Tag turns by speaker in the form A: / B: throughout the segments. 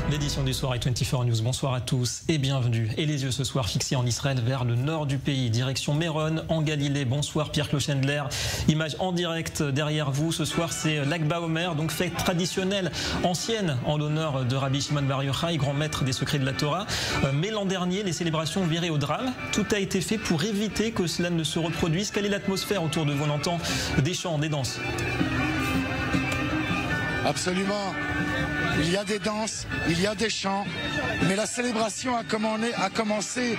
A: L'édition du soir est 24 News. Bonsoir à tous et bienvenue. Et les yeux ce soir fixés en Israël vers le nord du pays, direction Méron en Galilée. Bonsoir Pierre Clochendler. Image en direct derrière vous. Ce soir c'est l'Akba Omer, donc fête traditionnelle ancienne en l'honneur de Rabbi Shimon Bar Yochai, grand maître des secrets de la Torah. Mais l'an dernier, les célébrations viraient au drame. Tout a été fait pour éviter que cela ne se reproduise. Quelle est l'atmosphère autour de vous? On entend des chants, des danses.
B: Absolument. Il y a des danses, il y a des chants, mais la célébration a commencé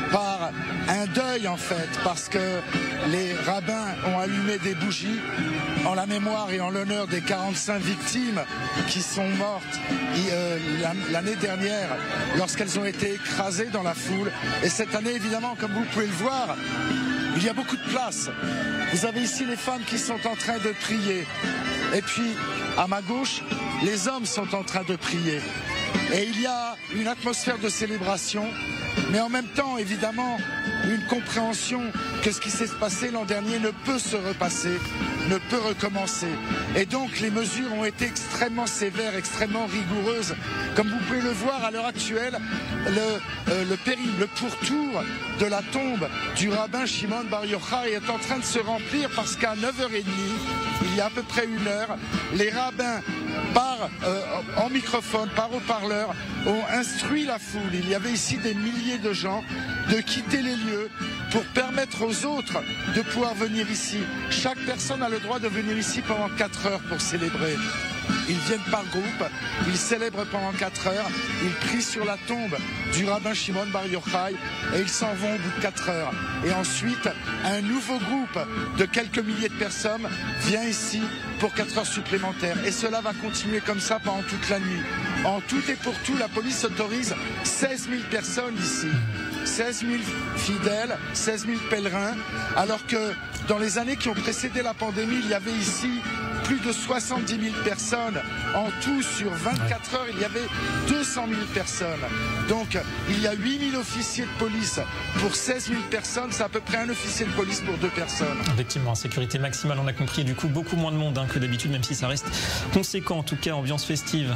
B: par un deuil en fait, parce que les rabbins ont allumé des bougies en la mémoire et en l'honneur des 45 victimes qui sont mortes l'année dernière lorsqu'elles ont été écrasées dans la foule. Et cette année, évidemment, comme vous pouvez le voir, il y a beaucoup de place. Vous avez ici les femmes qui sont en train de prier. Et puis, à ma gauche, les hommes sont en train de prier. Et il y a une atmosphère de célébration, mais en même temps, évidemment, une compréhension que ce qui s'est passé l'an dernier ne peut se repasser, ne peut recommencer. Et donc, les mesures ont été extrêmement sévères, extrêmement rigoureuses. Comme vous pouvez le voir à l'heure actuelle, le pourtour de la tombe du rabbin Shimon Bar Yochai est en train de se remplir parce qu'à 9h30, il y a à peu près une heure, les rabbins, en microphone, par haut-parleur, ont instruit la foule. Il y avait ici des milliers de gens de quitter les lieux pour permettre aux autres de pouvoir venir ici. Chaque personne a le droit de venir ici pendant 4 heures pour célébrer. Ils viennent par groupe, ils célèbrent pendant 4 heures, ils prient sur la tombe du rabbin Shimon Bar Yochai et ils s'en vont au bout de 4 heures. Et ensuite, un nouveau groupe de quelques milliers de personnes vient ici pour 4 heures supplémentaires. Et cela va continuer comme ça pendant toute la nuit. En tout et pour tout, la police autorise 16 000 personnes ici. 16 000 fidèles, 16 000 pèlerins, alors que dans les années qui ont précédé la pandémie, il y avait ici plus de 70 000 personnes. En tout, sur 24 heures, il y avait 200 000 personnes. Donc, il y a 8 000 officiers de police pour 16 000 personnes. C'est à peu près un officier de police pour 2 personnes.
A: Effectivement, sécurité maximale, on a compris. Du coup, beaucoup moins de monde que d'habitude, même si ça reste conséquent. En tout cas, ambiance festive.